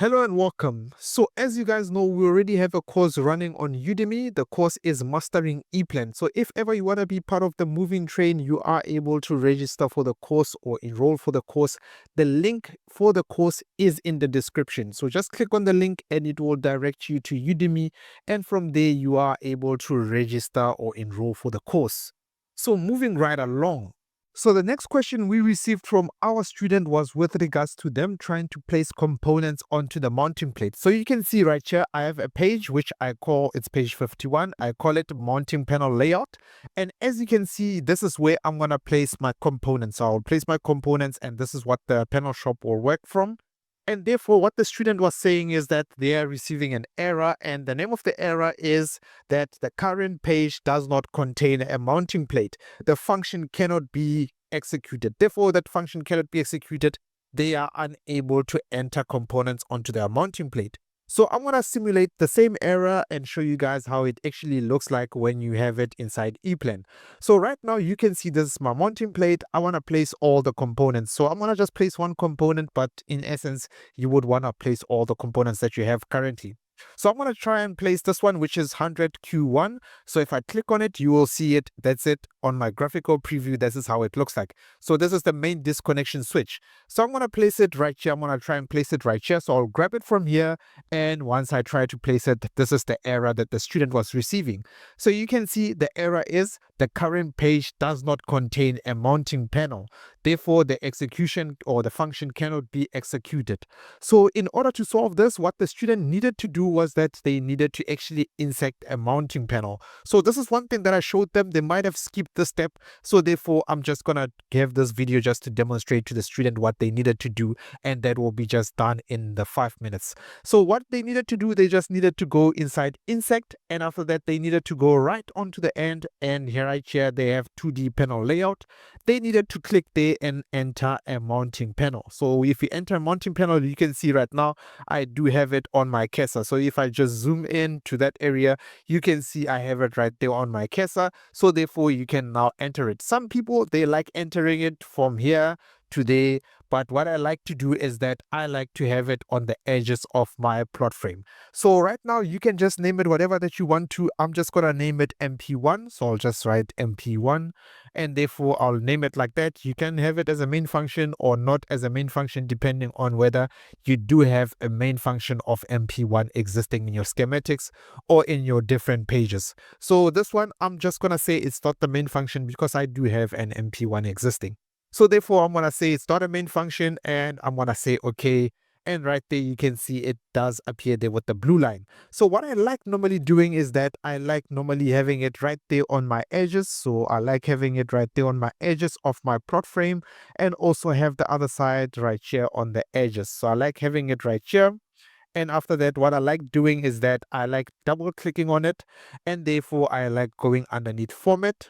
Hello and welcome. So as you guys know, we already have a course running on Udemy. The course is Mastering EPLAN. So if ever you want to be part of the moving train, you are able to register for the course or enroll for the course. The link for the course is in the description. So just click on the link and it will direct you to Udemy. And from there, you are able to register or enroll for the course. So moving right along. So the next question we received from our student was with regards to them trying to place components onto the mounting plate. So you can see right here, I have a page which I call, it's page 51. I call it mounting panel layout. And as you can see, this is where I'm going to place my components. So I'll place my components and this is what the panel shop will work from. And therefore, what the student was saying is that they are receiving an error, and the name of the error is that the current page does not contain a mounting plate. The function cannot be executed. Therefore, that function cannot be executed. They are unable to enter components onto their mounting plate. So I'm going to simulate the same error and show you guys how it actually looks like when you have it inside EPLAN. So right now you can see this is my mounting plate. I want to place all the components. So I'm going to just place one component, but in essence, you would want to place all the components that you have currently. So I'm going to try and place this one, which is 100Q1. So if I click on it, you will see it. That's it on my graphical preview. This is how it looks like. So this is the main disconnection switch. So I'm going to place it right here. I'm going to try and place it right here. So I'll grab it from here. And once I try to place it, this is the error that the student was receiving. So you can see the error is the current page does not contain a mounting panel. Therefore, the execution or the function cannot be executed. So in order to solve this, what the student needed to do was that they needed to actually insert a mounting panel. So this is one thing that I showed them. They might have skipped this step. So therefore, I'm just going to give this video just to demonstrate to the student what they needed to do. And that will be just done in the 5 minutes. So what they needed to do, they just needed to go inside insect. And after that, they needed to go right onto the end. And here right here, they have 2D panel layout. They needed to click there and enter a mounting panel. So if you enter a mounting panel, you can see right now, I do have it on my cursor. So if I just zoom in to that area, you can see I have it right there on my cursor. So therefore, you can now enter it. Some people, they like entering it from here to there. But what I like to do is that I like to have it on the edges of my plot frame. So right now you can just name it whatever that you want to. I'm just going to name it MP1. So I'll just write MP1 and therefore I'll name it like that. You can have it as a main function or not as a main function depending on whether you do have a main function of MP1 existing in your schematics or in your different pages. So this one, I'm just going to say it's not the main function because I do have an MP1 existing. So therefore, I'm going to say it's not a main function and I'm going to say okay. And right there, you can see it does appear there with the blue line. So what I like normally doing is that I like normally having it right there on my edges. So I like having it right there on my edges of my plot frame and also have the other side right here on the edges. So I like having it right here. And after that, what I like doing is that I like double clicking on it and therefore I like going underneath format.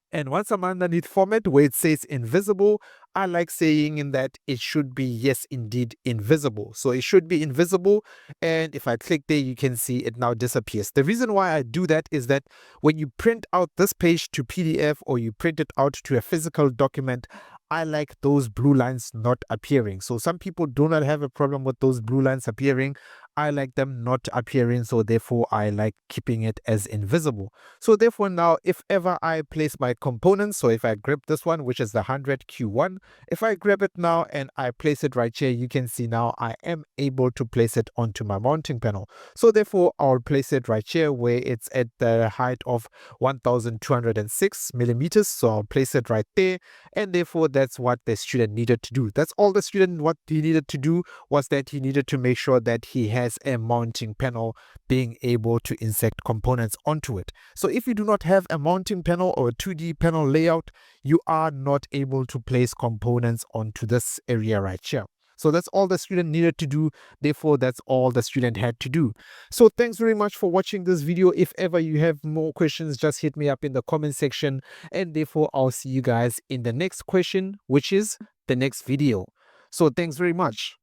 And once I'm underneath format where it says invisible, I like saying in that it should be, yes, indeed, invisible. So it should be invisible. And if I click there, you can see it now disappears. The reason why I do that is that when you print out this page to PDF or you print it out to a physical document, I like those blue lines not appearing. So some people do not have a problem with those blue lines appearing. I like them not appearing, so therefore I like keeping it as invisible. So therefore now, if ever I place my components, so if I grab this one, which is the 100Q1, if I grab it now and I place it right here, you can see now I am able to place it onto my mounting panel. So therefore I'll place it right here where it's at the height of 1206 millimeters. So I'll place it right there. And therefore that's what the student needed to do. That's all the student, what he needed to do was that he needed to make sure that he has a mounting panel being able to insert components onto it. So if you do not have a mounting panel or a 2D panel layout, you are not able to place components onto this area right here. So that's all the student needed to do. Therefore, that's all the student had to do. So thanks very much for watching this video. If ever you have more questions, just hit me up in the comment section. And therefore, I'll see you guys in the next question, which is the next video. So thanks very much.